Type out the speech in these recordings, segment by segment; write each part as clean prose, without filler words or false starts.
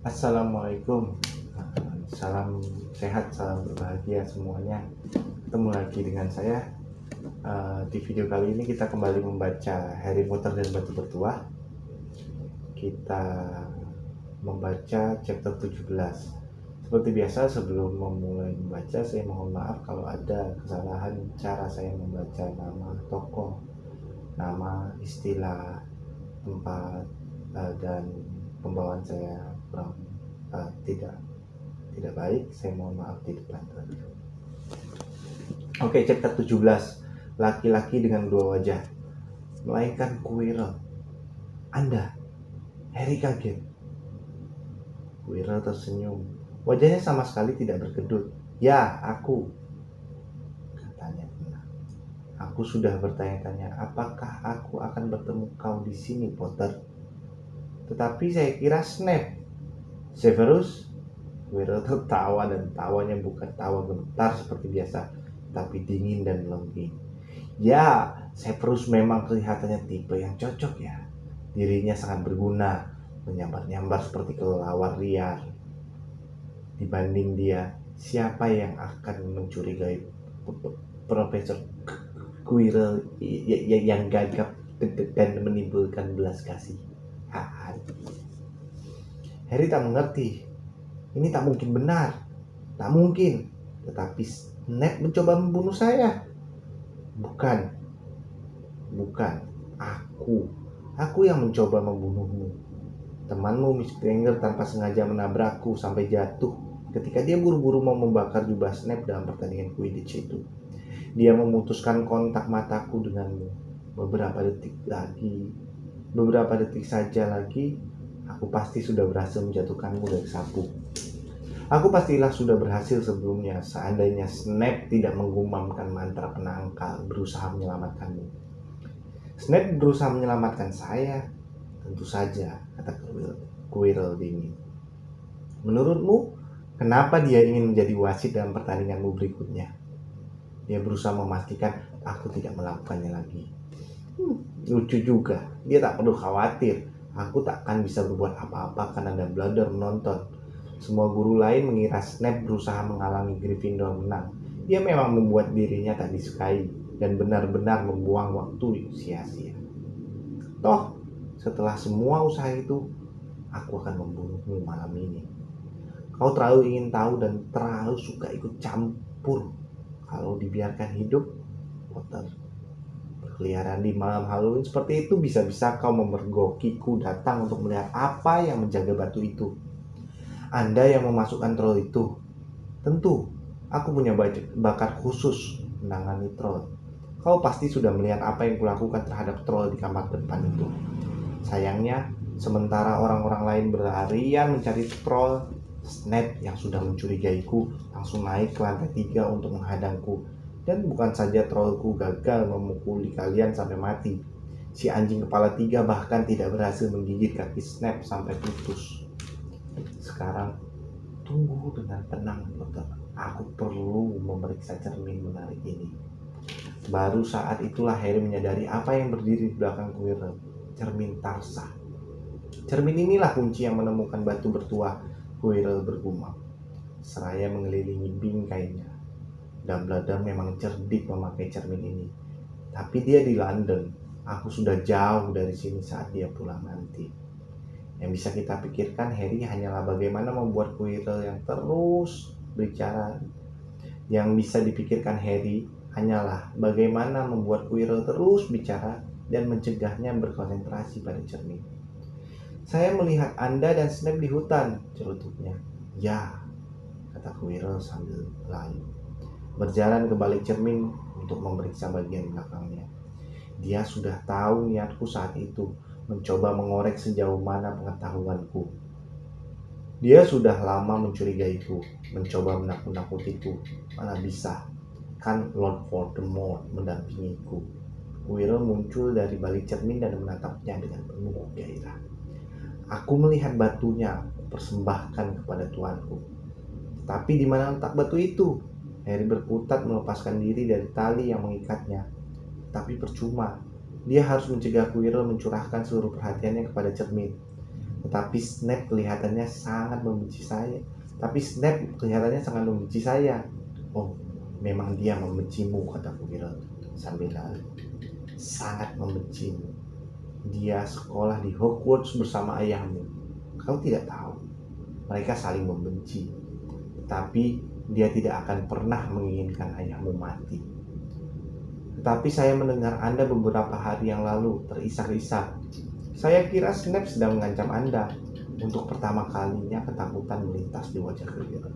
Assalamualaikum. Salam sehat, salam berbahagia semuanya. Ketemu lagi dengan saya. Di video kali ini kita kembali membaca Harry Potter dan Batu Bertuah. Kita membaca chapter 17. Seperti biasa, sebelum memulai membaca, saya mohon maaf kalau ada kesalahan cara saya membaca nama tokoh, nama, istilah, tempat, dan pembawaan saya kurang tidak baik. Saya mohon maaf di depan. Oke, chapter 17. Laki-laki dengan dua wajah, melainkan Quirrell. Anda? Harry kaget. Quirrell tersenyum. Wajahnya sama sekali tidak berkedut. Ya, aku, katanya tenang. Aku sudah bertanya-tanya, apakah aku akan bertemu kau di sini, Potter? Tetapi saya kira Snape. Severus? Quirrell tertawa, dan tawanya bukan tawa gemetar seperti biasa, tapi dingin dan melengking. Ya, Severus memang kelihatannya tipe yang cocok ya. Dirinya sangat berguna, menyambar-nyambar seperti kelelawar liar. Dibanding dia, siapa yang akan mencurigai Profesor Quirrell yang gagap dan menimbulkan belas kasih? Harry tak mengerti. Ini tak mungkin benar. Tak mungkin. Tetapi Snape mencoba membunuh saya. Bukan. Aku yang mencoba membunuhmu. Temanmu Miss Granger tanpa sengaja menabrakku sampai jatuh ketika dia buru-buru mau membakar jubah Snape dalam pertandingan Quidditch itu. Dia memutuskan kontak mataku denganmu. Beberapa detik saja lagi, aku pasti sudah berhasil menjatuhkanmu dari sapu. Aku pastilah sudah berhasil sebelumnya seandainya Snape tidak menggumamkan mantra penangkal berusaha menyelamatkanmu. Snape berusaha menyelamatkan saya? Tentu saja, kata Quirrell dingin. Menurutmu, kenapa dia ingin menjadi wasit dalam pertandinganmu berikutnya? Dia berusaha memastikan aku tidak melakukannya lagi. Lucu juga, dia tak perlu khawatir. Aku tak akan bisa berbuat apa-apa karena Dumbledore menonton. Semua guru lain mengira Snape berusaha menghalangi Gryffindor menang. Dia memang membuat dirinya tak disukai dan benar-benar membuang waktu sia-sia. Toh, setelah semua usaha itu, aku akan membunuhmu malam ini. Kau terlalu ingin tahu dan terlalu suka ikut campur. Kalau dibiarkan hidup, Potter, berkeliaran di malam Halloween seperti itu, bisa-bisa kau memergokiku datang untuk melihat apa yang menjaga batu itu. Anda yang memasukkan troll itu. Tentu, aku punya bakat khusus menangani troll. Kau pasti sudah melihat apa yang kulakukan terhadap troll di kamar depan itu. Sayangnya, sementara orang-orang lain berlarian mencari troll, Snape yang sudah mencurigaiku langsung naik ke lantai 3 untuk menghadangku. Dan bukan saja trollku gagal memukuli kalian sampai mati, si anjing kepala 3 bahkan tidak berhasil menggigit kaki Snape sampai putus. Sekarang, tunggu dengan tenang, Potter. Aku perlu memeriksa cermin menarik ini. Baru saat itulah Harry menyadari apa yang berdiri di belakang Quirrell. Cermin Tarsa. Cermin inilah kunci yang menemukan batu bertuah, Quirrell bergumam seraya mengelilingi bingkainya. Dumbledore memang cerdik memakai cermin ini. Tapi dia di London. Aku sudah jauh dari sini saat dia pulang nanti. Yang bisa kita pikirkan Harry hanyalah bagaimana membuat Quirrell yang terus bicara. Yang bisa dipikirkan Harry hanyalah bagaimana membuat Quirrell terus bicara dan mencegahnya berkonsentrasi pada cermin. Saya melihat Anda dan Snape di hutan, cerutuknya. Ya, kata Quirrell sambil lalu berjalan ke balik cermin untuk memeriksa bagian belakangnya. Dia sudah tahu niatku saat itu, mencoba mengorek sejauh mana pengetahuanku. Dia sudah lama mencurigaiku, mencoba menakut-nakutiku. Mana bisa, kan Lord Voldemort mendampingiku. Quirrell muncul dari balik cermin dan menatapnya dengan penuh gairah. Aku melihat batunya, persembahkan kepada tuanku. Tapi di mana letak batu itu? Harry berkutat melepaskan diri dari tali yang mengikatnya. Tapi percuma. Dia harus mencegah Quirrell mencurahkan seluruh perhatiannya kepada cermin. Tetapi Snape kelihatannya sangat membenci saya. Oh, memang dia membencimu, kata Quirrell sambil lari. Sangat membencimu. Dia sekolah di Hogwarts bersama ayahmu. Kau tidak tahu. Mereka saling membenci. Tetapi dia tidak akan pernah menginginkan ayahmu mati. Tetapi saya mendengar Anda beberapa hari yang lalu terisak-isak. Saya kira Snape sedang mengancam Anda. Untuk pertama kalinya ketakutan melintas di wajah Quirrell.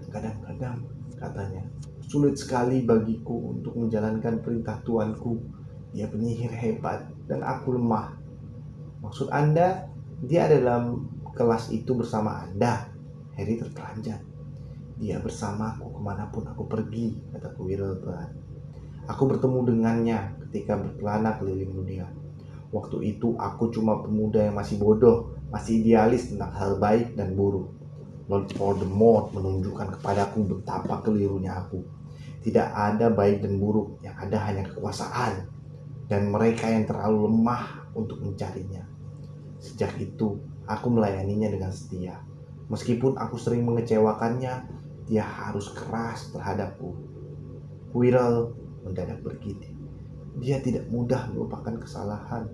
Kadang-kadang, katanya, sulit sekali bagiku untuk menjalankan perintah tuanku. Dia penyihir hebat dan aku lemah. Maksud Anda, dia ada dalam kelas itu bersama Anda? Harry terperanjat. Dia bersamaku kemanapun aku pergi, kata Quirrell pelan. Aku bertemu dengannya ketika berkelana keliling dunia. Waktu itu aku cuma pemuda yang masih bodoh, masih idealis tentang hal baik dan buruk. Lord Voldemort menunjukkan kepadaku betapa kelirunya aku. Tidak ada baik dan buruk, yang ada hanya kekuasaan. Dan mereka yang terlalu lemah untuk mencarinya. Sejak itu, aku melayaninya dengan setia. Meskipun aku sering mengecewakannya, dia harus keras terhadapku. Quirrell mendadak bergidik. Dia tidak mudah melupakan kesalahan.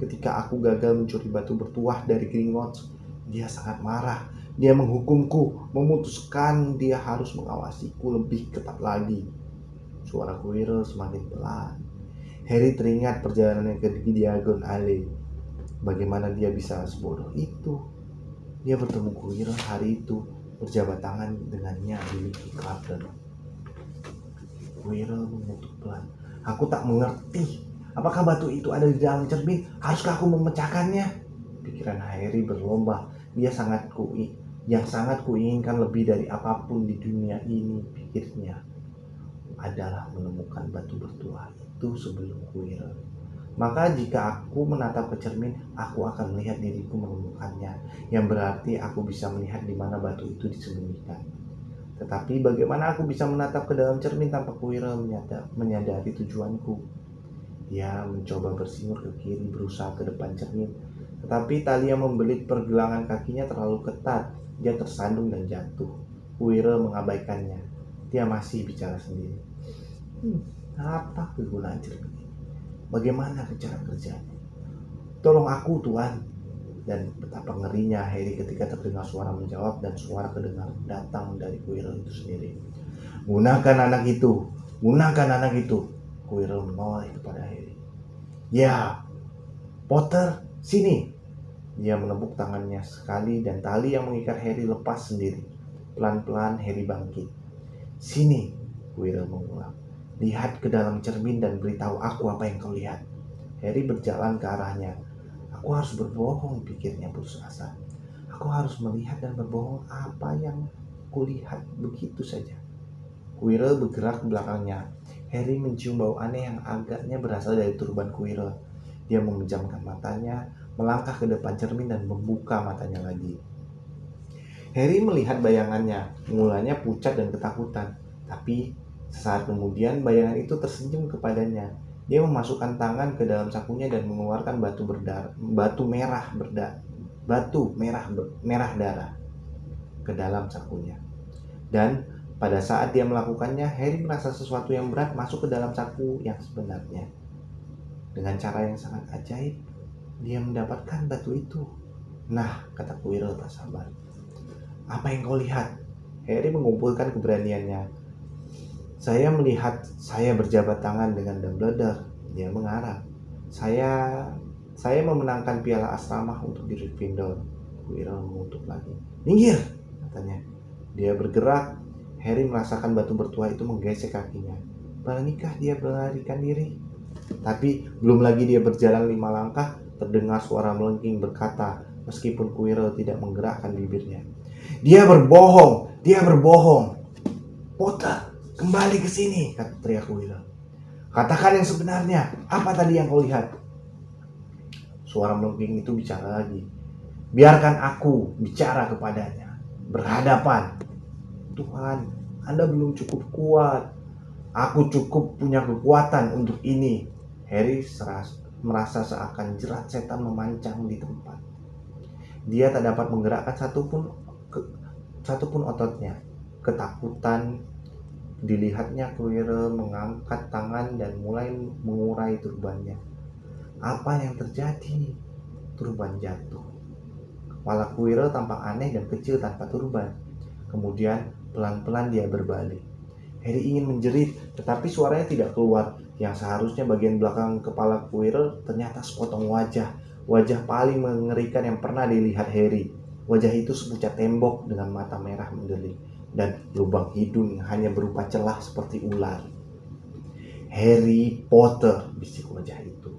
Ketika aku gagal mencuri batu bertuah dari Gringotts, dia sangat marah. Dia menghukumku, memutuskan dia harus mengawasiku lebih ketat lagi. Suara Quirrell semakin pelan. Harry teringat perjalanannya ke Diagon Alley. Bagaimana dia bisa sebodoh itu? Dia bertemu Quirrell hari itu, berjabat tangan dengannya di Licky Garden. Quirrell mengutuk pelan. Aku tak mengerti. Apakah batu itu ada di dalam cermin? Haruskah aku memecahkannya? Pikiran Harry berlomba. Yang sangat kuinginkan lebih dari apapun di dunia ini, pikirnya, adalah menemukan batu bertuah itu sebelum Quirrell. Maka jika aku menatap ke cermin, aku akan melihat diriku menemukannya, yang berarti aku bisa melihat di mana batu itu disembunyikan. Tetapi bagaimana aku bisa menatap ke dalam cermin tanpa Quirrell menyadari tujuanku? Dia mencoba bersingur ke kiri, berusaha ke depan cermin. Tetapi tali yang membelit pergelangan kakinya terlalu ketat. Dia tersandung dan jatuh. Quirrell mengabaikannya. Dia masih bicara sendiri. Apa kegunaan cermin ini? Bagaimana cara kerjanya? Tolong aku, Tuan. Dan betapa ngerinya Harry ketika terdengar suara menjawab dan suara kedengar datang dari Quirrell itu sendiri. Gunakan anak itu. Quirrell menoleh kepada Harry. Ya, Potter, sini. Dia menepuk tangannya sekali dan tali yang mengikat Harry lepas sendiri. Pelan-pelan Harry bangkit. Sini, Quirrell mengulang. Lihat ke dalam cermin dan beritahu aku apa yang kau lihat. Harry berjalan ke arahnya. Aku harus berbohong, pikirnya putus asa. Aku harus melihat dan berbohong apa yang kulihat begitu saja. Quirrell bergerak ke belakangnya. Harry mencium bau aneh yang agaknya berasal dari turban Quirrell. Dia memejamkan matanya, melangkah ke depan cermin dan membuka matanya lagi. Harry melihat bayangannya, mulanya pucat dan ketakutan. Tapi sesaat kemudian bayangan itu tersenyum kepadanya. Dia memasukkan tangan ke dalam sakunya dan mengeluarkan batu merah darah ke dalam sakunya. Dan pada saat dia melakukannya, Harry merasa sesuatu yang berat masuk ke dalam saku yang sebenarnya. Dengan cara yang sangat ajaib, dia mendapatkan batu itu. Nah, kata Quirrell tak sabar. Apa yang kau lihat? Harry mengumpulkan keberaniannya. Saya melihat saya berjabat tangan dengan Dumbledore. Dia mengarang. Saya memenangkan piala asrama untuk di Gryffindor. Quirrell mengutuk lagi. Minggir, katanya. Dia bergerak. Harry merasakan batu bertuah itu menggesek kakinya. Beranikah dia melarikan diri? Tapi belum lagi dia berjalan 5 langkah, terdengar suara melengking berkata, meskipun Quirrell tidak menggerakkan bibirnya. Dia berbohong. Potter, kembali ke sini, kata teriak Quirrell. Katakan yang sebenarnya, apa tadi yang kau lihat? Suara melengking itu bicara lagi. Biarkan aku bicara kepadanya. Berhadapan. Tuhan, Anda belum cukup kuat. Aku cukup punya kekuatan untuk ini. Harry merasa seakan jerat setan memancang di tempat. Dia tak dapat menggerakkan satupun ototnya. Ketakutan dilihatnya Quirrell mengangkat tangan dan mulai mengurai turbannya. Apa yang terjadi? Turban jatuh. Kepala Quirrell tampak aneh dan kecil tanpa turban. Kemudian pelan-pelan dia berbalik. Harry ingin menjerit, tetapi suaranya tidak keluar. Yang seharusnya bagian belakang kepala Quirrell ternyata sepotong wajah. Wajah paling mengerikan yang pernah dilihat Harry. Wajah itu sepucat tembok dengan mata merah mendelik dan lubang hidung yang hanya berupa celah seperti ular. Harry Potter, bisik wajah itu.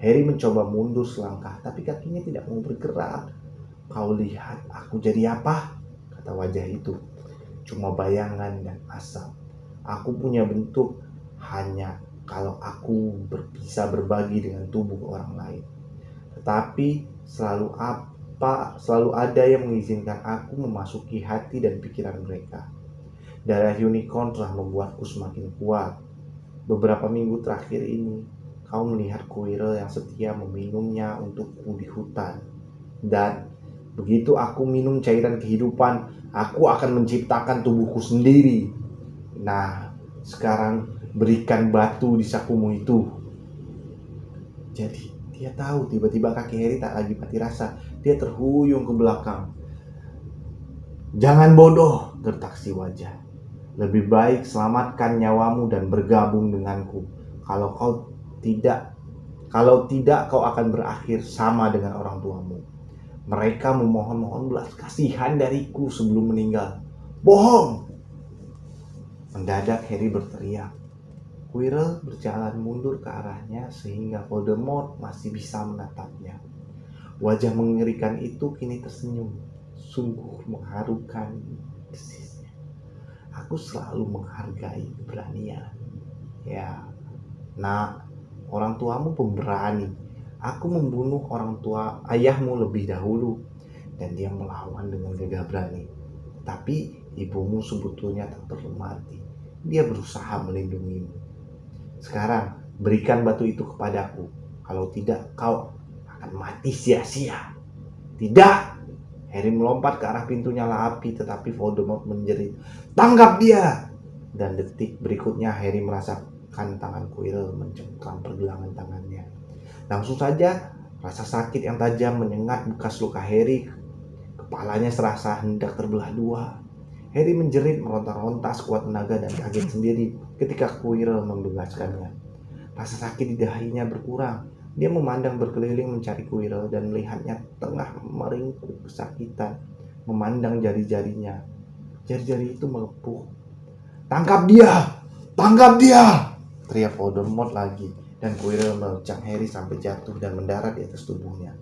Harry mencoba mundur selangkah, tapi kakinya tidak mau bergerak. Kau lihat aku jadi apa? Kata wajah itu. Cuma bayangan dan asap. Aku punya bentuk hanya kalau aku bisa berbagi dengan tubuh orang lain. Tetapi selalu ada yang mengizinkan aku memasuki hati dan pikiran mereka. Darah unicorn telah membuatku semakin kuat. Beberapa minggu terakhir ini, kau melihat Quirrell yang setia meminumnya untukku di hutan. Dan begitu aku minum cairan kehidupan, aku akan menciptakan tubuhku sendiri. Nah, sekarang berikan batu di sakumu itu. Jadi, dia tahu tiba-tiba kaki Harry tak lagi mati rasa. Dia terhuyung ke belakang. Jangan bodoh, gertak si wajah. Lebih baik selamatkan nyawamu dan bergabung denganku. Kalau tidak kau akan berakhir sama dengan orang tuamu. Mereka memohon belas kasihan dariku sebelum meninggal. Bohong! Mendadak Harry berteriak. Quirrell berjalan mundur ke arahnya sehingga Voldemort masih bisa menatapnya. Wajah mengerikan itu kini tersenyum. Sungguh mengharukan, desisnya. Aku selalu menghargai keberanian. Ya, nak, orang tuamu pemberani. Aku membunuh orang tua ayahmu lebih dahulu dan dia melawan dengan gagah berani. Tapi ibumu sebetulnya tak perlu mati. Dia berusaha melindungimu. Sekarang berikan batu itu kepadaku. Kalau tidak kau akan mati sia-sia. Tidak! Harry melompat ke arah pintu nyala api, tetapi Voldemort menjerit, "Tangkap dia!" Dan detik berikutnya Harry merasakan tangan Quirrell mencengkram pergelangan tangannya. Langsung saja rasa sakit yang tajam menyengat bekas luka Harry. Kepalanya serasa hendak terbelah dua. Harry menjerit meronta-ronta sekuat tenaga dan kaget sendiri ketika Quirrell membebaskannya. Rasa sakit di dahinya berkurang. Dia memandang berkeliling mencari Quirrell dan melihatnya tengah meringkuk kesakitan, memandang jari-jarinya. Jari-jari itu melepuh. "Tangkap dia! Tangkap dia!" teriak Voldemort lagi, dan Quirrell menerjang Harry sampai jatuh dan mendarat di atas tubuhnya.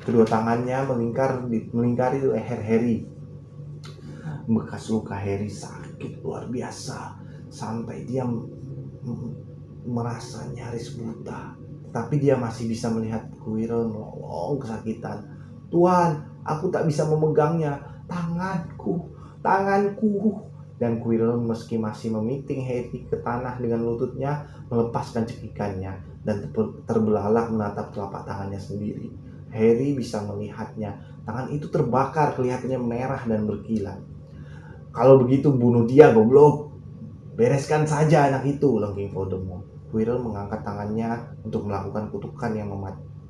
Kedua tangannya melingkari leher Harry. Bekas luka Harry sakit luar biasa sampai dia merasa nyaris buta. Tapi dia masih bisa melihat Quirrell melolong kesakitan. "Tuan, aku tak bisa memegangnya. Tanganku. Dan Quirrell meski masih memiting Harry ke tanah dengan lututnya, melepaskan cekikannya dan terbelalak menatap telapak tangannya sendiri. Harry bisa melihatnya. Tangan itu terbakar, kelihatannya merah dan berkilat. "Kalau begitu bunuh dia, goblok. Bereskan saja anak itu," lengking Voldemort. Quirrell mengangkat tangannya untuk melakukan kutukan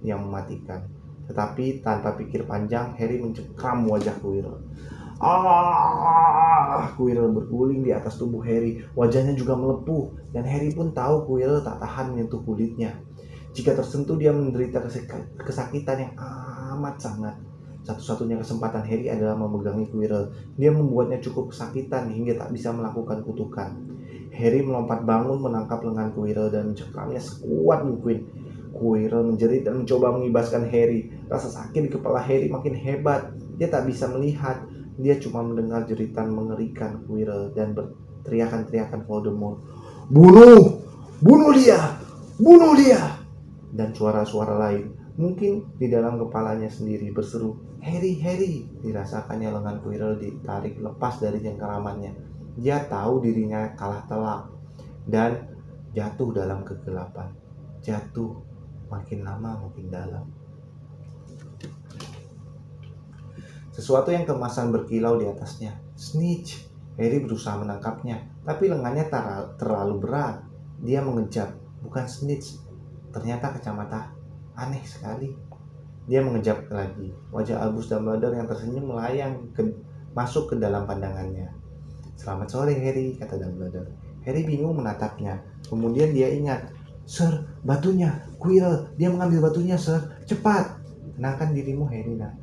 yang mematikan. Tetapi tanpa pikir panjang, Harry mencengkram wajah Quirrell. Quirrell berguling di atas tubuh Harry. Wajahnya juga melepuh, dan Harry pun tahu Quirrell tak tahan menyentuh kulitnya. Jika tersentuh, dia menderita kesakitan yang amat sangat. Satu-satunya kesempatan Harry adalah memegangi Quirrell. Dia membuatnya cukup kesakitan hingga tak bisa melakukan kutukan. Harry melompat bangun, menangkap lengan Quirrell dan mencengkramnya sekuat mungkin. Quirrell menjerit dan mencoba mengibaskan Harry. Rasa sakit di kepala Harry makin hebat. Dia tak bisa melihat. Dia cuma mendengar jeritan mengerikan Quirrell dan teriakan-teriakan Voldemort. "Bunuh! Bunuh dia! Bunuh dia!" Dan suara-suara lain. Mungkin di dalam kepalanya sendiri berseru, "Harry, Harry!" Dirasakannya lengan Quirrell ditarik lepas dari cengkeramannya. Dia tahu dirinya kalah telak dan jatuh dalam kegelapan. Jatuh makin lama makin dalam. Sesuatu yang kemasan berkilau di atasnya. Snitch. Harry berusaha menangkapnya, tapi lengannya terlalu berat. Dia mengejap. Bukan snitch. Ternyata kacamata. Aneh sekali. Dia mengejap lagi. Wajah Albus Dumbledore yang tersenyum masuk ke dalam pandangannya. Selamat sore, Harry, kata Dumbledore. Harry bingung menatapnya. Kemudian dia ingat. Sir, batunya. Quirrell, dia mengambil batunya, Sir. Cepat. Tenangkan dirimu, Harry, nak.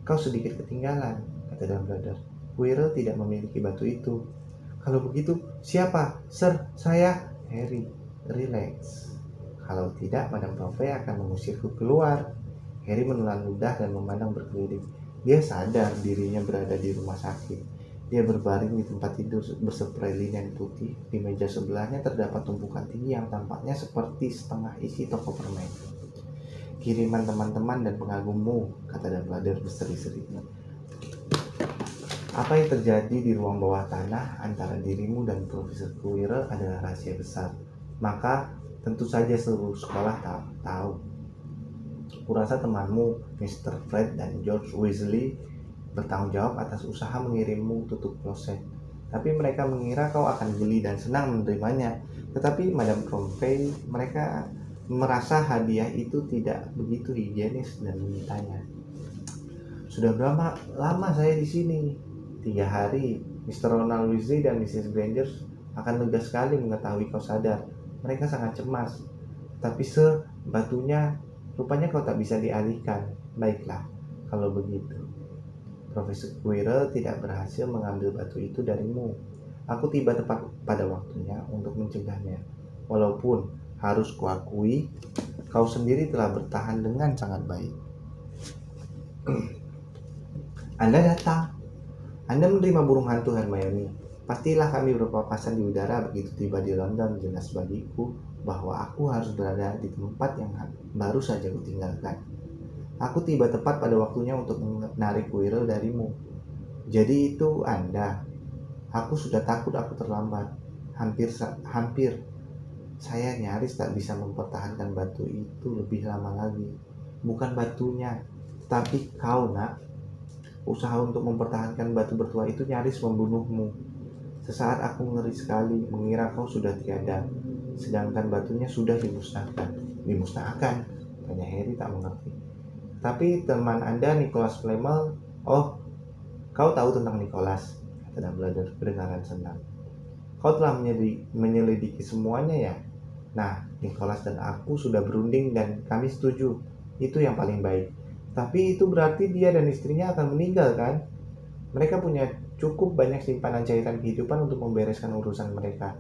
Kau sedikit ketinggalan, kata Dumbledore. Quirrell tidak memiliki batu itu. Kalau begitu, siapa? Sir, saya. Harry, relax. Kalau tidak, Madame Pomfrey akan mengusirku keluar. Harry menelan ludah dan memandang berkeliling. Dia sadar dirinya berada di rumah sakit. Dia berbaring di tempat tidur berseprai linen putih. Di meja sebelahnya terdapat tumpukan tinggi yang tampaknya seperti setengah isi toko permen. Kiriman teman-teman dan pengagummu, kata Dumbledore berseri-seri. Apa yang terjadi di ruang bawah tanah antara dirimu dan Profesor Quirrell adalah rahasia besar. Maka tentu saja seluruh sekolah tahu. Kurasa temanmu, Mr. Fred dan George Weasley, bertanggung jawab atas usaha mengirimmu tutup kloset. Tapi mereka mengira kau akan geli dan senang menerimanya. Tetapi Madame Pomfrey, mereka merasa hadiah itu tidak begitu higienis dan menyitanya. Sudah berapa lama saya di sini? 3 hari. Mr. Ronald Weasley dan Mrs. Granger akan lega sekali mengetahui kau sadar. Mereka sangat cemas. Tapi Sir, batunya rupanya kau tak bisa dialihkan. Baiklah, kalau begitu. Profesor Quirrell tidak berhasil mengambil batu itu darimu. Aku tiba tepat pada waktunya untuk mencegahnya. Walaupun harus kuakui, kau sendiri telah bertahan dengan sangat baik. Anda datang. Anda menerima burung hantu, Hermione. Pastilah kami berpapasan di udara begitu tiba di London. Jelas bagiku bahwa aku harus berada di tempat yang baru saja kutinggalkan. Aku tiba tepat pada waktunya untuk menarik Quirrell darimu. Jadi itu Anda. Aku sudah takut aku terlambat. Hampir. Saya nyaris tak bisa mempertahankan batu itu lebih lama lagi. Bukan batunya, tapi kau, nak. Usaha untuk mempertahankan batu bertua itu nyaris membunuhmu. Sesaat aku ngeri sekali mengira kau sudah tiada, sedangkan batunya sudah dimusnahkan. Dimusnahkan? Tanya Harry tak mengerti. Tapi teman Anda, Nicholas Flamel, oh, kau tahu tentang Nicholas, kata Dumbledore dengan senang. Kau telah menyelidiki semuanya ya? Nah, Nicholas dan aku sudah berunding dan kami setuju. Itu yang paling baik. Tapi itu berarti dia dan istrinya akan meninggal, kan? Mereka punya cukup banyak simpanan cairan kehidupan untuk membereskan urusan mereka.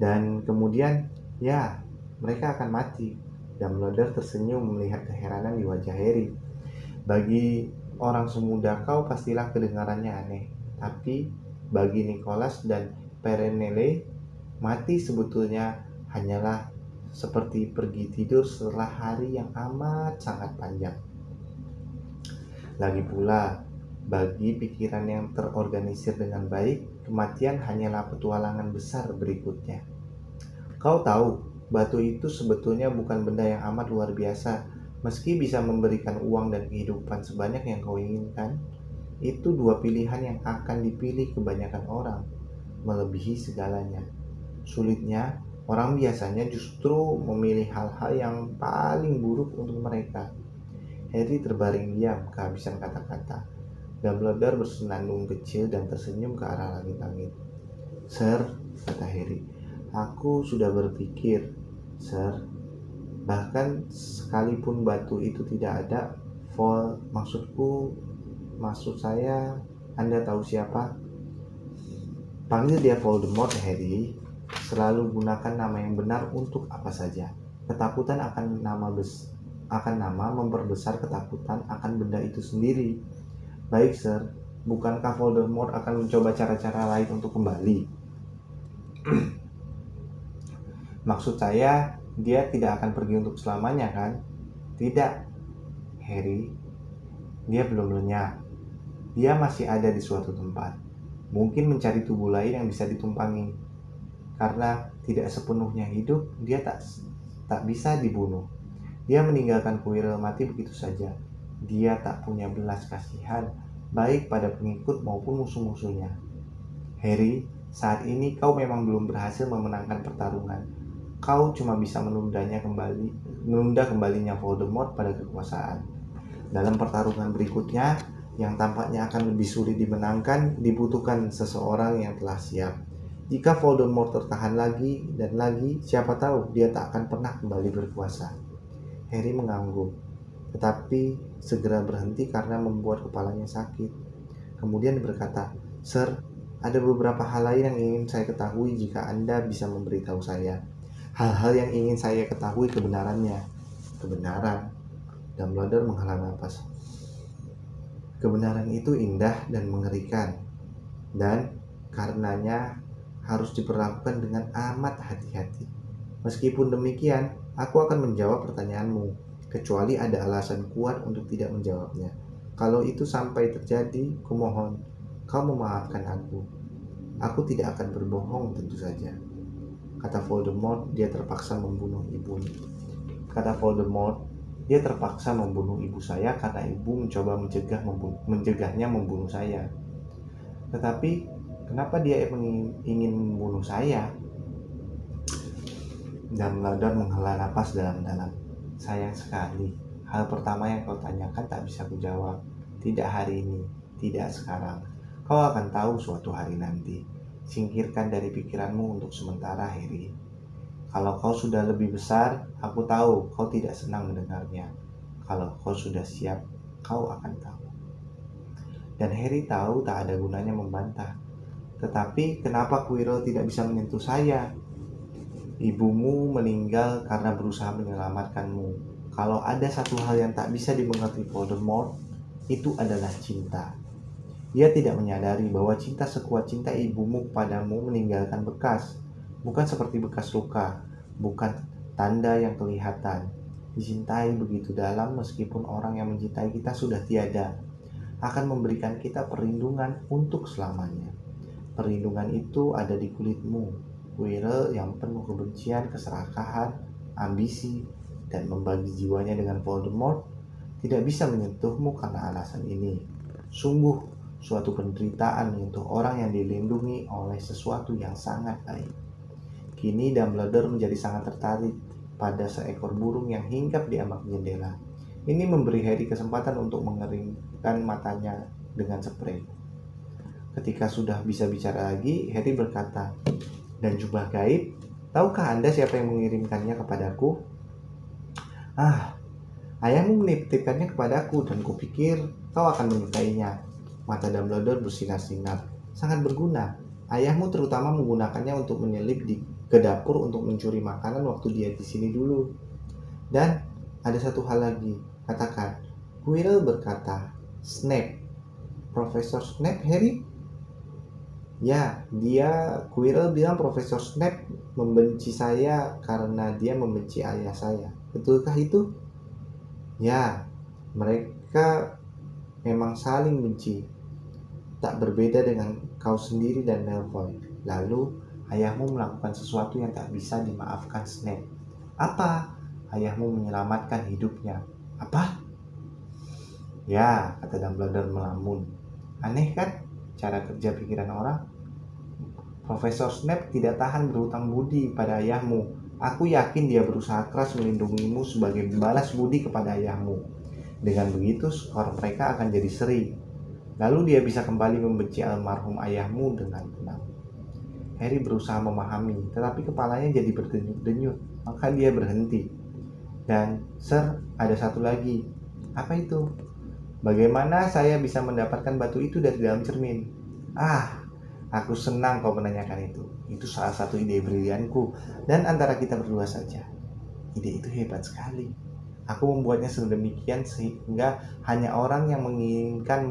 Dan kemudian, ya, mereka akan mati. Dumbledore tersenyum melihat keheranan di wajah Harry. Bagi orang semuda kau pastilah kedengarannya aneh. Tapi bagi Nicholas dan Perenelle, mati sebetulnya hanyalah seperti pergi tidur setelah hari yang amat sangat panjang. Lagi pula, bagi pikiran yang terorganisir dengan baik, kematian hanyalah petualangan besar berikutnya. Kau tahu, batu itu sebetulnya bukan benda yang amat luar biasa. Meski bisa memberikan uang dan kehidupan sebanyak yang kau inginkan, itu dua pilihan yang akan dipilih kebanyakan orang, melebihi segalanya. Sulitnya, orang biasanya justru memilih hal-hal yang paling buruk untuk mereka. Harry terbaring diam kehabisan kata-kata. Dumbledore bersenandung kecil dan tersenyum ke arah langit-langit. Sir, kata Harry, aku sudah berpikir, Sir. Bahkan sekalipun batu itu tidak ada, maksud saya, Anda tahu siapa? Panggil dia Voldemort, Harry. Selalu gunakan nama yang benar untuk apa saja. Ketakutan akan nama memperbesar ketakutan akan benda itu sendiri. Baik, Sir. Bukankah Voldemort akan mencoba cara-cara lain untuk kembali? Maksud saya, dia tidak akan pergi untuk selamanya, kan? Tidak, Harry. Dia belum lenyap. Dia masih ada di suatu tempat. Mungkin mencari tubuh lain yang bisa ditumpangi. Karena tidak sepenuhnya hidup, dia tak bisa dibunuh. Dia meninggalkan Quirrell mati begitu saja. Dia tak punya belas kasihan, baik pada pengikut maupun musuh-musuhnya. Harry, saat ini kau memang belum berhasil memenangkan pertarungan. Kau cuma bisa menunda kembalinya Voldemort pada kekuasaan. Dalam pertarungan berikutnya, yang tampaknya akan lebih sulit dimenangkan, dibutuhkan seseorang yang telah siap. Jika Voldemort tertahan lagi dan lagi, siapa tahu dia tak akan pernah kembali berkuasa. Harry mengangguk, tetapi segera berhenti karena membuat kepalanya sakit. Kemudian berkata, "Sir, ada beberapa hal lain yang ingin saya ketahui jika Anda bisa memberitahu saya. Hal-hal yang ingin saya ketahui kebenarannya." Kebenaran? Dumbledore menghela napas. Kebenaran itu indah dan mengerikan, dan karenanya harus diperlakukan dengan amat hati-hati. Meskipun demikian, aku akan menjawab pertanyaanmu, kecuali ada alasan kuat untuk tidak menjawabnya. Kalau itu sampai terjadi, kumohon, kau memaafkan aku. Aku tidak akan berbohong tentu saja. Kata Voldemort, dia terpaksa membunuh ibu saya karena ibu mencoba mencegahnya membunuh saya. Tetapi, kenapa dia ingin membunuh saya? Dumbledore menghela napas dalam-dalam. Sayang sekali, hal pertama yang kau tanyakan tak bisa kujawab. Tidak hari ini, tidak sekarang. Kau akan tahu suatu hari nanti. Singkirkan dari pikiranmu untuk sementara, Harry. Kalau kau sudah lebih besar, aku tahu kau tidak senang mendengarnya. Kalau kau sudah siap, kau akan tahu. Dan Harry tahu tak ada gunanya membantah. Tetapi kenapa Quirrell tidak bisa menyentuh saya? Ibumu meninggal karena berusaha menyelamatkanmu. Kalau ada satu hal yang tak bisa dimengerti Voldemort, itu adalah cinta. Dia tidak menyadari bahwa cinta sekuat cinta ibumu kepadamu meninggalkan bekas. Bukan seperti bekas luka, bukan tanda yang kelihatan. Dicintai begitu dalam meskipun orang yang mencintai kita sudah tiada. Akan memberikan kita perlindungan untuk selamanya. Perlindungan itu ada di kulitmu, Quirrell yang penuh kebencian, keserakahan, ambisi, dan membagi jiwanya dengan Voldemort tidak bisa menyentuhmu karena alasan ini. Sungguh suatu penderitaan menyentuh orang yang dilindungi oleh sesuatu yang sangat baik. Kini Dumbledore menjadi sangat tertarik pada seekor burung yang hinggap di ambak jendela. Ini memberi Harry kesempatan untuk mengeringkan matanya dengan spray. Ketika sudah bisa bicara lagi, Harry berkata, "Dan jubah gaib, tahukah Anda siapa yang mengirimkannya kepadaku?" Ayahmu menitipkannya kepadaku dan kupikir kau akan menyukainya." Mata Dumbledore bersinar-sinar. "Sangat berguna. Ayahmu terutama menggunakannya untuk menyelip ke dapur untuk mencuri makanan waktu dia di sini dulu. Dan ada satu hal lagi, katakan." Quirrell berkata, "Snape. Profesor Snape, Harry?" "Ya, Quirrell bilang Profesor Snape membenci saya karena dia membenci ayah saya. Betulkah itu?" "Ya, mereka memang saling benci. Tak berbeda dengan kau sendiri dan Malfoy. Lalu, ayahmu melakukan sesuatu yang tak bisa dimaafkan, Snape." "Apa?" "Ayahmu menyelamatkan hidupnya." "Apa?" "Ya," kata Dumbledore melamun. "Aneh kan cara kerja pikiran orang? Profesor Snape tidak tahan berhutang budi pada ayahmu. Aku yakin dia berusaha keras melindungimu sebagai balas budi kepada ayahmu. Dengan begitu, skor mereka akan jadi seri. Lalu dia bisa kembali membenci almarhum ayahmu dengan tenang." Harry berusaha memahami, tetapi kepalanya jadi berdenyut-denyut. Maka dia berhenti. "Dan, Sir, ada satu lagi." "Apa itu?" "Bagaimana saya bisa mendapatkan batu itu dari dalam cermin?" Aku senang kau menanyakan itu. Itu salah satu ide brilianku, dan antara kita berdua saja. Ide itu hebat sekali. Aku membuatnya sedemikian sehingga hanya orang yang menginginkan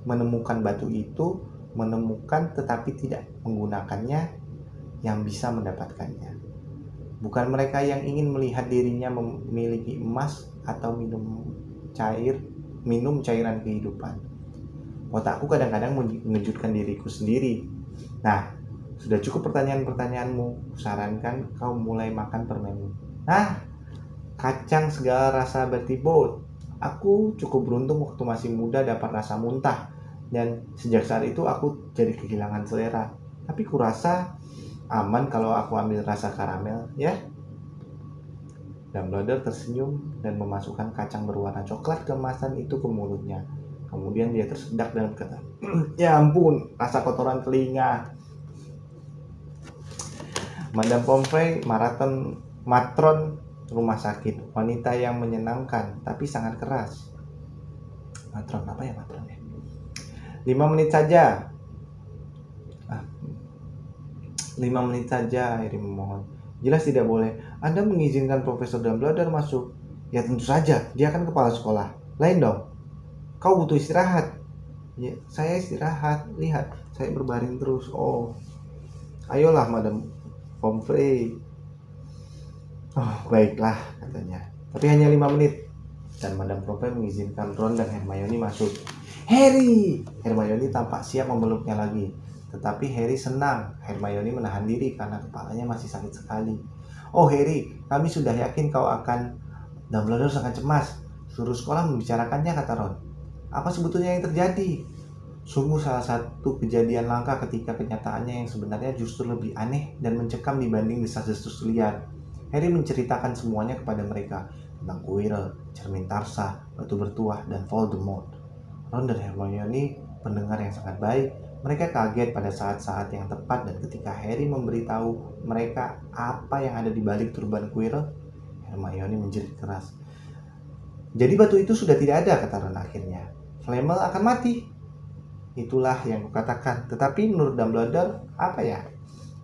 menemukan batu itu, menemukan tetapi tidak menggunakannya, yang bisa mendapatkannya. Bukan mereka yang ingin melihat dirinya memiliki emas atau minum cairan kehidupan. Otakku kadang-kadang mengejutkan diriku sendiri. Nah, sudah cukup pertanyaan-pertanyaanmu. Kusarankan kau mulai makan permenmu. Kacang segala rasa Bertie Boott. Aku cukup beruntung waktu masih muda dapat rasa muntah, dan sejak saat itu aku jadi kehilangan selera. Tapi kurasa aman kalau aku ambil rasa karamel, ya. Dumbledore tersenyum dan memasukkan kacang berwarna coklat keemasan itu ke mulutnya. Kemudian dia tersedak dan berkata, "Ya ampun, rasa kotoran telinga." Madame Pomfrey matron rumah sakit, wanita yang menyenangkan tapi sangat keras. Matron apa ya matronnya? 5 menit saja. 5 menit saja, Harry memohon. Jelas tidak boleh. Anda mengizinkan Profesor Dumbledore masuk. Ya tentu saja, dia kan kepala sekolah. Lain dong. Kau butuh istirahat. Ya, saya istirahat. Lihat, saya berbaring terus. Oh, ayolah Madame Pomfrey. Oh, baiklah, katanya. Tapi hanya 5 menit. Dan Madame Pomfrey mengizinkan Ron dan Hermione masuk. Harry! Hermione tampak siap memeluknya lagi. Tetapi Harry senang. Hermione menahan diri karena kepalanya masih sakit sekali. Oh Harry, kami sudah yakin kau akan... Dumbledore sangat cemas. Suruh sekolah membicarakannya, kata Ron. Apa sebetulnya yang terjadi? Sungguh salah satu kejadian langka ketika kenyataannya yang sebenarnya justru lebih aneh dan mencekam dibanding desas-desus liar. Harry menceritakan semuanya kepada mereka tentang Quirrell, cermin Tarsa, batu bertuah, dan Voldemort. Ron dan Hermione pendengar yang sangat baik. Mereka kaget pada saat-saat yang tepat dan ketika Harry memberitahu mereka apa yang ada di balik turban Quirrell, Hermione menjerit keras. Jadi batu itu sudah tidak ada, kata Ron akhirnya. Flamel akan mati. Itulah yang kukatakan. Tetapi menurut Dumbledore, apa ya?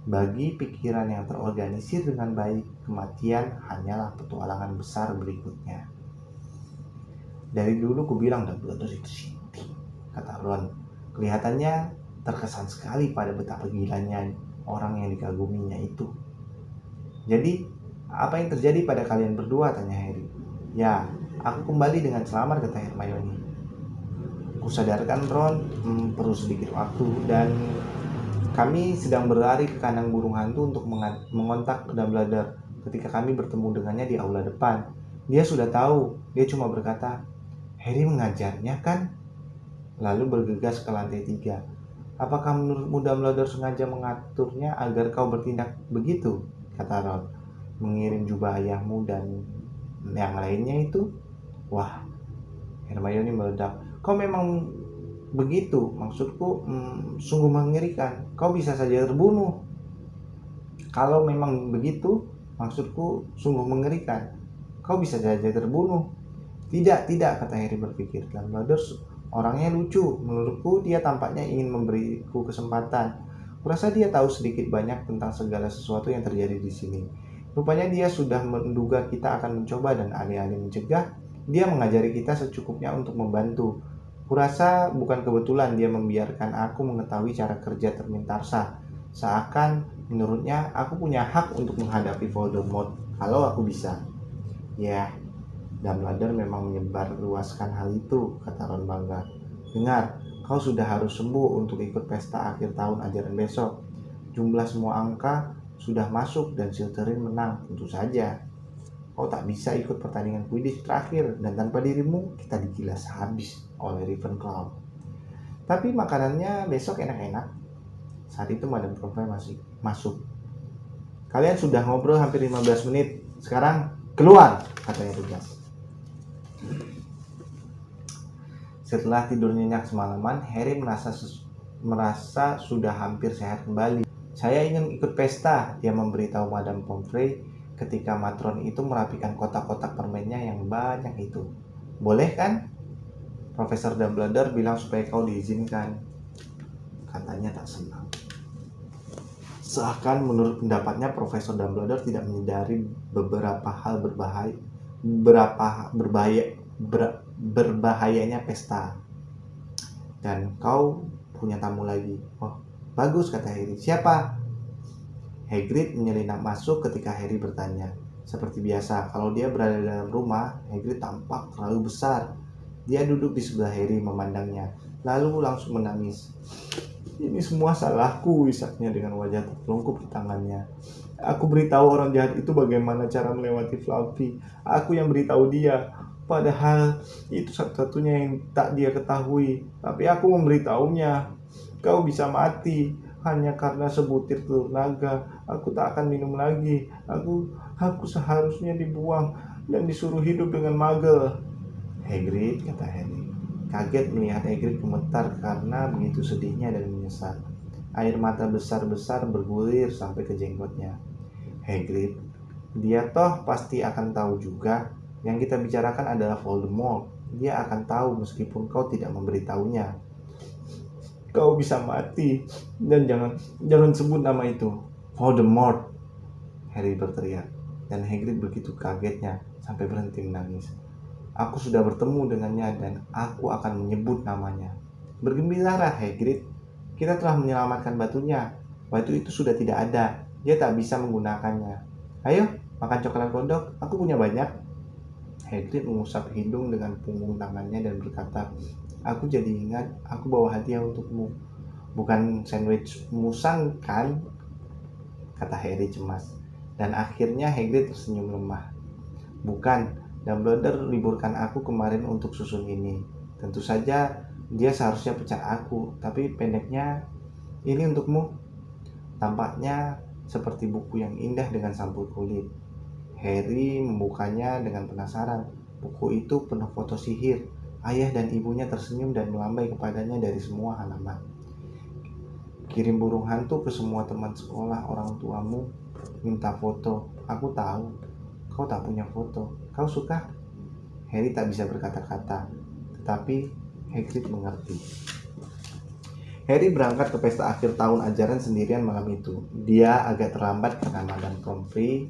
Bagi pikiran yang terorganisir dengan baik, kematian hanyalah petualangan besar berikutnya. Dari dulu kubilang Dumbledore itu sinting, kata Ron. Kelihatannya terkesan sekali pada betapa gilanya orang yang dikaguminya itu. Jadi, apa yang terjadi pada kalian berdua, tanya Harry. Ya, aku kembali dengan selamat, kata Hermione. Kusadarkan Ron perlu sedikit waktu dan kami sedang berlari ke kandang burung hantu untuk mengontak Dumbledore ketika kami bertemu dengannya di aula depan. Dia sudah tahu, dia cuma berkata, Harry mengajarnya kan? Lalu bergegas ke lantai 3. Apakah menurutmu Dumbledore sengaja mengaturnya agar kau bertindak begitu? Kata Ron. Mengirim jubah ayahmu dan yang lainnya itu? Wah, Hermione meledak. Kau memang begitu, maksudku sungguh mengerikan. Kau bisa saja terbunuh. Kalau memang begitu, maksudku sungguh mengerikan. Kau bisa saja terbunuh. Tidak, kata Harry berpikir. Dumbledore orangnya lucu. Menurutku dia tampaknya ingin memberiku kesempatan. Kurasa dia tahu sedikit banyak tentang segala sesuatu yang terjadi di sini. Rupanya dia sudah menduga kita akan mencoba dan alih-alih mencegah, dia mengajari kita secukupnya untuk membantu. Kurasa bukan kebetulan dia membiarkan aku mengetahui cara kerja cermin Tarsa. Seakan menurutnya aku punya hak untuk menghadapi Voldemort kalau aku bisa. Ya, Dumbledore memang menyebarluaskan hal itu, kata Ron bangga. Dengar, kau sudah harus sembuh untuk ikut pesta akhir tahun ajaran besok. Jumlah semua angka sudah masuk dan Slytherin menang, tentu saja. Kau tak bisa ikut pertandingan Quidditch terakhir dan tanpa dirimu kita digilas habis oleh Ravenclaw. Tapi makanannya besok enak-enak. Saat itu Madame Pomfrey masih masuk. Kalian sudah ngobrol hampir 15 menit. Sekarang keluar, katanya tegas. Setelah tidur nyenyak semalaman, Harry merasa sudah hampir sehat kembali. Saya ingin ikut pesta, dia memberitahu Madame Pomfrey ketika matron itu merapikan kotak-kotak permennya yang banyak itu. Boleh kan? Profesor Dumbledore bilang supaya kau diizinkan. Katanya tak senang. Seakan menurut pendapatnya Profesor Dumbledore tidak menyadari beberapa hal berbahayanya pesta. Dan kau punya tamu lagi. Oh, bagus, kata Harry. Siapa? Hagrid menyelinap masuk ketika Harry bertanya. Seperti biasa, kalau dia berada dalam rumah, Hagrid tampak terlalu besar. Dia duduk di sebelah Harry memandangnya, lalu langsung menangis. Ini semua salahku, isaknya dengan wajah tertelungkup di tangannya. Aku beritahu orang jahat itu bagaimana cara melewati Fluffy. Aku yang beritahu dia. Padahal itu satu-satunya yang tak dia ketahui. Tapi aku memberitahunya, kau bisa mati hanya karena sebutir telur naga. Aku tak akan minum lagi. Aku seharusnya dibuang dan disuruh hidup dengan magel. Hagrid, kata Harry. Kaget melihat Hagrid gemetar karena begitu sedihnya dan menyesal. Air mata besar-besar bergulir sampai ke jenggotnya. Hagrid, dia toh pasti akan tahu juga. Yang kita bicarakan adalah Voldemort. Dia akan tahu meskipun kau tidak memberitahunya. Kau bisa mati dan jangan sebut nama itu. Voldemort, Harry berteriak. Dan Hagrid begitu kagetnya sampai berhenti menangis. Aku sudah bertemu dengannya dan aku akan menyebut namanya. Bergembiralah Hagrid, kita telah menyelamatkan batunya. Batu itu sudah tidak ada, dia tak bisa menggunakannya. Ayo, makan coklat kodok, aku punya banyak. Hagrid mengusap hidung dengan punggung tangannya dan berkata, aku jadi ingat, aku bawa hadiah untukmu. Bukan sandwich musang kan? Kata Harry cemas. Dan akhirnya Hagrid tersenyum lemah. Bukan, Dumbledore liburkan aku kemarin untuk susun ini. Tentu saja dia seharusnya pecat aku, tapi pendeknya ini untukmu. Tampaknya seperti buku yang indah dengan sampul kulit. Harry membukanya dengan penasaran. Buku itu penuh foto sihir. Ayah dan ibunya tersenyum dan melambai kepadanya dari semua halaman. Kirim burung hantu ke semua teman sekolah orang tuamu. Minta foto. Aku tahu. Kau tak punya foto. Kau suka? Harry tak bisa berkata-kata. Tetapi Hagrid mengerti. Harry berangkat ke pesta akhir tahun ajaran sendirian malam itu. Dia agak terlambat karena Madame Pomfrey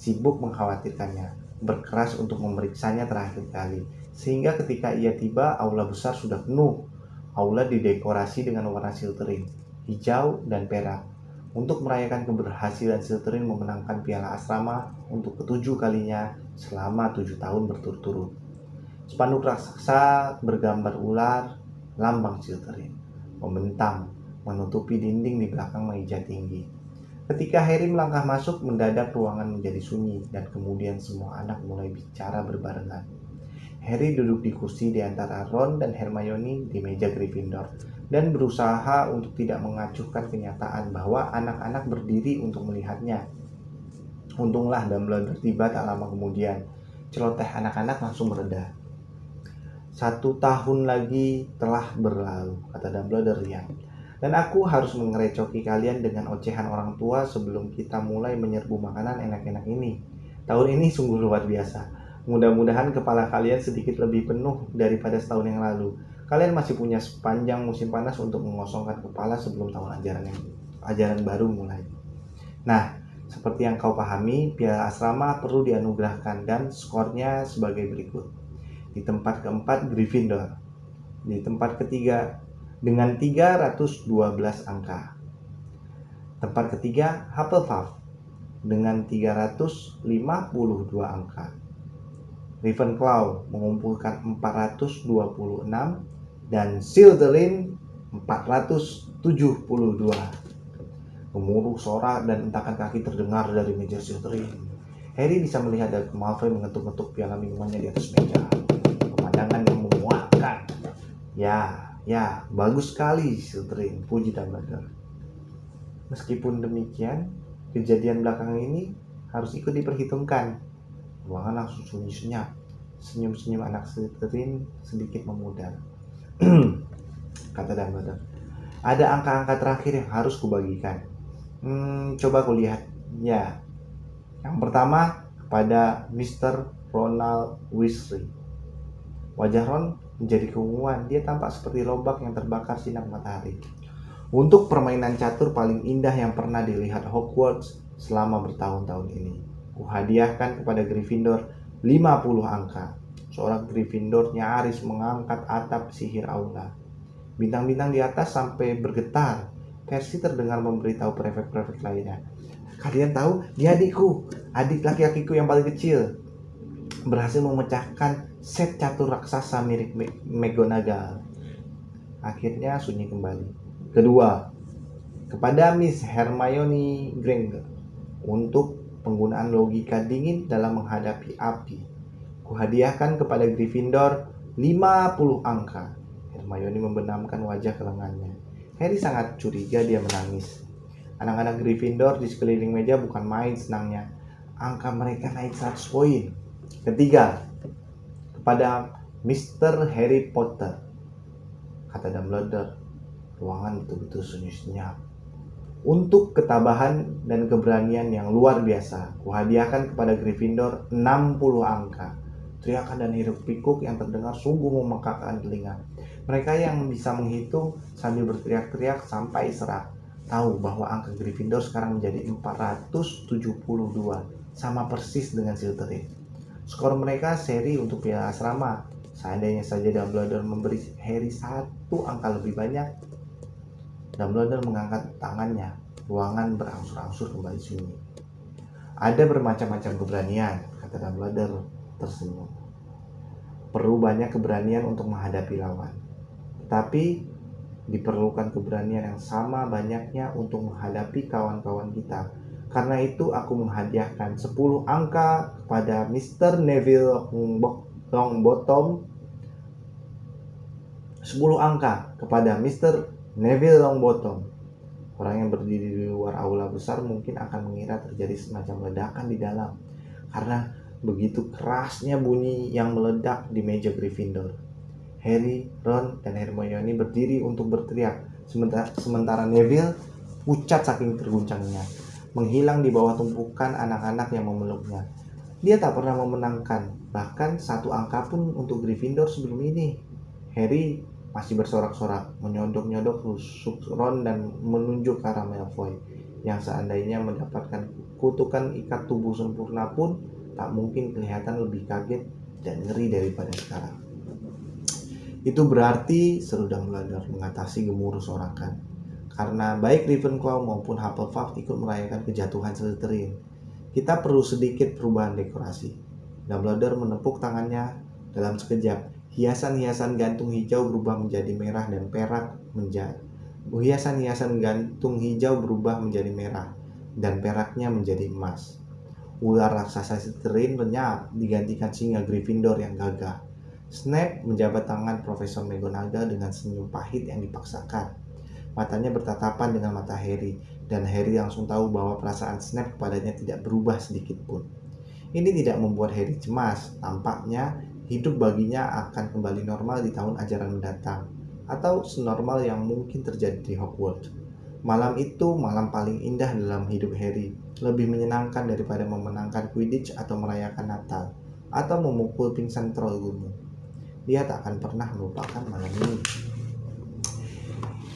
sibuk mengkhawatirkannya, berkeras untuk memeriksanya terakhir kali. Sehingga ketika ia tiba, aula besar sudah penuh. Aula didekorasi dengan warna Slytherin, hijau dan perak. Untuk merayakan keberhasilan Slytherin memenangkan piala asrama untuk ketujuh kalinya selama 7 tahun berturut-turut. Spanduk raksasa bergambar ular, lambang Slytherin, membentang, menutupi dinding di belakang meja tinggi. Ketika Harry melangkah masuk, mendadak ruangan menjadi sunyi dan kemudian semua anak mulai bicara berbarengan. Harry duduk di kursi di antara Ron dan Hermione di meja Gryffindor dan berusaha untuk tidak mengacuhkan kenyataan bahwa anak-anak berdiri untuk melihatnya. Untunglah Dumbledore tiba tak lama kemudian. Celoteh anak-anak langsung mereda. 1 tahun lagi telah berlalu, kata Dumbledore riang. Dan aku harus mengerecoki kalian dengan ocehan orang tua sebelum kita mulai menyerbu makanan enak-enak ini. Tahun ini sungguh luar biasa. Mudah-mudahan kepala kalian sedikit lebih penuh daripada setahun yang lalu. Kalian masih punya sepanjang musim panas untuk mengosongkan kepala sebelum tahun ajaran baru mulai. Nah, seperti yang kau pahami, piala asrama perlu dianugerahkan dan skornya sebagai berikut. Di tempat keempat Gryffindor. Di tempat ketiga dengan 312 angka. Tempat ketiga Hufflepuff dengan 352 angka. Ravenclaw mengumpulkan 426 dan Slytherin 472. Gemuruh sorak dan hentakan kaki terdengar dari meja Slytherin. Harry bisa melihat Draco Malfoy mengetuk-ngetuk piala minumannya di atas meja. Pemandangan yang memuakkan. Ya, bagus sekali Slytherin, puji Dumbledore. Meskipun demikian, kejadian belakangan ini harus ikut diperhitungkan. Ruangan langsung sunyi senyap. Senyum-senyum anak Slytherin sedikit memudar. Kata Dumbledore. Ada angka-angka terakhir yang harus kubagikan. Coba kulihat. Ya. Yang pertama kepada Mr. Ronald Weasley. Wajah Ron menjadi keunguan. Dia tampak seperti lobak yang terbakar sinar matahari. Untuk permainan catur paling indah yang pernah dilihat Hogwarts selama bertahun-tahun ini, kuhadiahkan kepada Gryffindor 50 angka. Seorang Gryffindor nyaris mengangkat atap sihir aula. Bintang-bintang di atas sampai bergetar. Percy terdengar memberitahu prefek-prefek lainnya. Kalian tahu, dia adikku, adik laki-lakiku yang paling kecil. Berhasil memecahkan set catur raksasa mirip McGonagall. Akhirnya sunyi kembali. Kedua, kepada Miss Hermione Granger untuk penggunaan logika dingin dalam menghadapi api. Kuhadiahkan kepada Gryffindor 50 angka. Hermione membenamkan wajah ke lengannya. Harry sangat curiga, dia menangis. Anak-anak Gryffindor di sekeliling meja bukan main senangnya. Angka mereka naik 100 poin. Ketiga, kepada Mr. Harry Potter, kata Dumbledore. Ruangan betul-betul sunyi senyap. Untuk ketabahan dan keberanian yang luar biasa, kuhadiahkan kepada Gryffindor 60 angka. Teriakan dan hiruk pikuk yang terdengar sungguh memekakkan telinga. Mereka yang bisa menghitung sambil berteriak-teriak sampai serak tahu bahwa angka Gryffindor sekarang menjadi 472, sama persis dengan Slytherin. Skor mereka seri untuk piala asrama. Seandainya saja Dumbledore memberi Harry 1 angka lebih banyak. Dumbledore mengangkat tangannya. Ruangan berangsur-angsur kembali sunyi. Ada bermacam-macam keberanian, kata Dumbledore tersenyum. Perlu banyak keberanian untuk menghadapi lawan. Tapi diperlukan keberanian yang sama banyaknya untuk menghadapi kawan-kawan kita. Karena itu aku menghadiahkan 10 angka kepada Mr. Neville Longbottom. 10 angka kepada Mr. Neville Longbottom. Orang yang berdiri di luar aula besar mungkin akan mengira terjadi semacam ledakan di dalam, karena begitu kerasnya bunyi yang meledak di meja Gryffindor. Harry, Ron, dan Hermione berdiri untuk berteriak, sementara Neville pucat saking terguncangnya, menghilang di bawah tumpukan anak-anak yang memeluknya. Dia tak pernah memenangkan, bahkan 1 angka pun untuk Gryffindor sebelum ini. Harry masih bersorak-sorak, menyodok-nyodok rusuk Ron dan menunjuk ke arah Malfoy, yang seandainya mendapatkan kutukan ikat tubuh sempurna pun tak mungkin kelihatan lebih kaget dan ngeri daripada sekarang. Itu berarti, seru Dumbledore mengatasi gemuruh sorakan, karena baik Ravenclaw maupun Hufflepuff ikut merayakan kejatuhan Slytherin. Kita perlu sedikit perubahan dekorasi. Dumbledore menepuk tangannya dalam sekejap. Hiasan-hiasan gantung hijau berubah menjadi merah dan perak Hiasan-hiasan gantung hijau berubah menjadi merah dan peraknya menjadi emas. Ular raksasa Slytherin lenyap digantikan singa Gryffindor yang gagah. Snape menjabat tangan Profesor McGonagall dengan senyum pahit yang dipaksakan. Matanya bertatapan dengan mata Harry, dan Harry langsung tahu bahwa perasaan Snape kepadanya tidak berubah sedikit pun. Ini tidak membuat Harry cemas. Tampaknya hidup baginya akan kembali normal di tahun ajaran mendatang, atau senormal yang mungkin terjadi di Hogwarts. Malam itu malam paling indah dalam hidup Harry, lebih menyenangkan daripada memenangkan Quidditch atau merayakan Natal, atau memukul pingsan troll gunung. Dia tak akan pernah melupakan malam ini.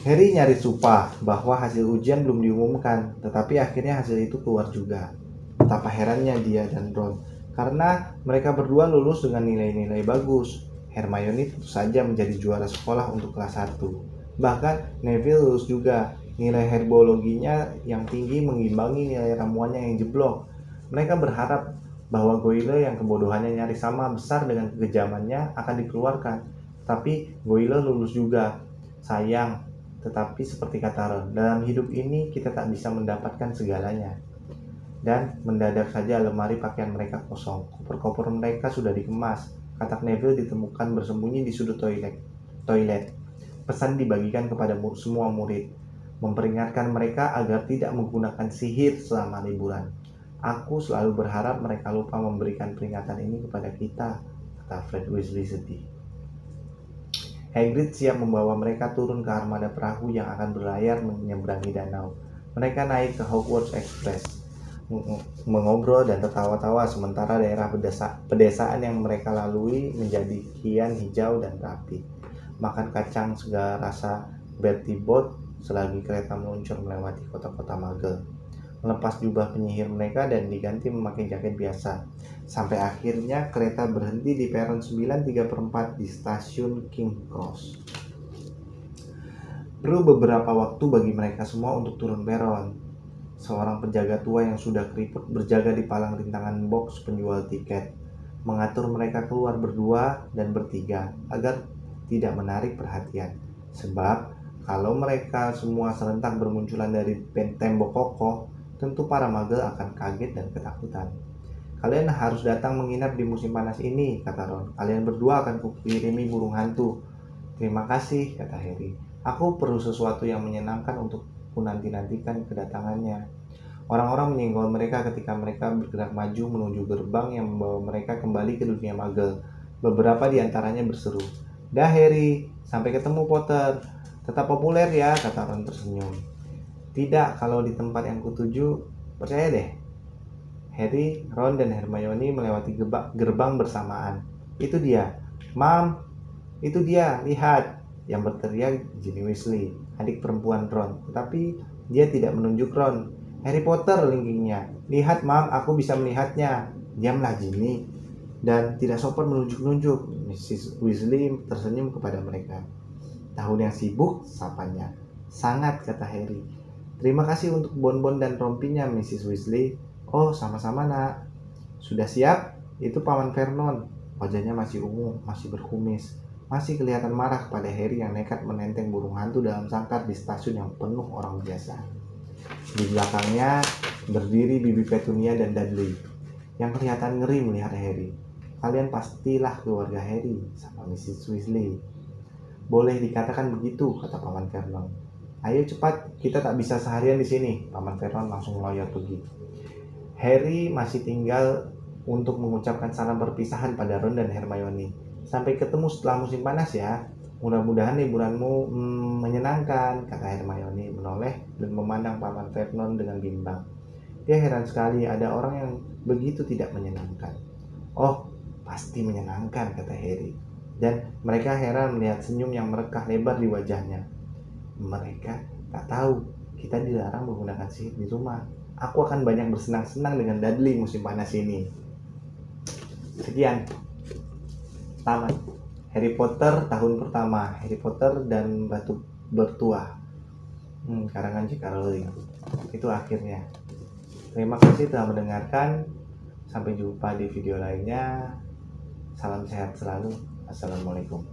Harry nyaris lupa bahwa hasil ujian belum diumumkan, tetapi akhirnya hasil itu keluar juga. Betapa herannya dia dan Ron, karena mereka berdua lulus dengan nilai-nilai bagus. Hermione tentu saja menjadi juara sekolah untuk kelas 1. Bahkan Neville lulus juga. Nilai herbologinya yang tinggi mengimbangi nilai ramuannya yang jeblok. Mereka berharap bahwa Goyle yang kebodohannya nyaris sama besar dengan kekejamannya akan dikeluarkan. Tapi Goyle lulus juga. Sayang, tetapi seperti kata Ron, dalam hidup ini kita tak bisa mendapatkan segalanya. Dan mendadak saja lemari pakaian mereka kosong. Koper-koper mereka sudah dikemas. Katak Neville ditemukan bersembunyi di sudut toilet. Pesan dibagikan kepada semua murid, memperingatkan mereka agar tidak menggunakan sihir selama liburan. Aku selalu berharap mereka lupa memberikan peringatan ini kepada kita, kata Fred Weasley sedih. Hagrid siap membawa mereka turun ke armada perahu yang akan berlayar menyeberangi danau. Mereka naik ke Hogwarts Express, mengobrol dan tertawa-tawa sementara daerah pedesaan yang mereka lalui menjadi kian hijau dan rapi. Makan kacang segala rasa Bertie Boott selagi kereta meluncur melewati kota-kota Muggle. Melepas jubah penyihir mereka dan diganti memakai jaket biasa. Sampai akhirnya kereta berhenti di peron 9/3/4 di stasiun King Cross. Perlu beberapa waktu bagi mereka semua untuk turun peron. Seorang penjaga tua yang sudah keriput berjaga di palang rintangan box penjual tiket, mengatur mereka keluar berdua dan bertiga agar tidak menarik perhatian. Sebab kalau mereka semua serentak bermunculan dari tembok kokoh, tentu para Muggle akan kaget dan ketakutan. Kalian harus datang menginap di musim panas ini, kata Ron. Kalian berdua akan kukirimi burung hantu. Terima kasih, kata Harry. Aku perlu sesuatu yang menyenangkan untuk nanti-nantikan kedatangannya. Orang-orang menyenggol mereka ketika mereka bergerak maju menuju gerbang yang membawa mereka kembali ke dunia Muggle. Beberapa di antaranya berseru, "Dah Harry, sampai ketemu Potter. Tetap populer ya," kata Ron tersenyum. "Tidak, kalau di tempat yang kutuju, percaya deh." Harry, Ron, dan Hermione melewati gerbang bersamaan. "Itu dia, Mam, itu dia, lihat!" Yang berteriak Ginny Weasley, adik perempuan Ron. Tetapi dia tidak menunjuk Ron. "Harry Potter," linggingnya. "Lihat, Mam, aku bisa melihatnya." "Diamlah, Ginny." Dan tidak sopan menunjuk-nunjuk. Mrs. Weasley tersenyum kepada mereka. "Tahun yang sibuk," sapanya. "Sangat," kata Harry. "Terima kasih untuk bonbon dan rompinya, Mrs. Weasley." "Oh, sama-sama, nak." "Sudah siap?" "Itu Paman Vernon." Wajahnya masih ungu, masih berkumis. Masih kelihatan marah kepada Harry yang nekat menenteng burung hantu dalam sangkar di stasiun yang penuh orang biasa. Di belakangnya berdiri Bibi Petunia dan Dudley, yang kelihatan ngeri melihat Harry. "Kalian pastilah keluarga Harry," sama Mrs. Weasley. "Boleh dikatakan begitu," kata Paman Vernon. "Ayo cepat, kita tak bisa seharian di sini." Paman Vernon langsung meloyor pergi. Harry masih tinggal untuk mengucapkan salam perpisahan pada Ron dan Hermione. "Sampai ketemu setelah musim panas ya. Mudah-mudahan liburanmu menyenangkan," kata Hermione menoleh dan memandang Paman Vernon dengan bimbang. Dia heran sekali ada orang yang begitu tidak menyenangkan. "Oh, pasti menyenangkan," kata Harry. Dan mereka heran melihat senyum yang merekah lebar di wajahnya. "Mereka tak tahu kita dilarang menggunakan sihir di rumah. Aku akan banyak bersenang-senang dengan Dudley musim panas ini." Sekian, tamat. Harry Potter tahun pertama, Harry Potter dan Batu Bertuah, karangan J.K. Rowling. Itu akhirnya. Terima kasih telah mendengarkan. Sampai jumpa di video lainnya. Salam sehat selalu. Assalamualaikum.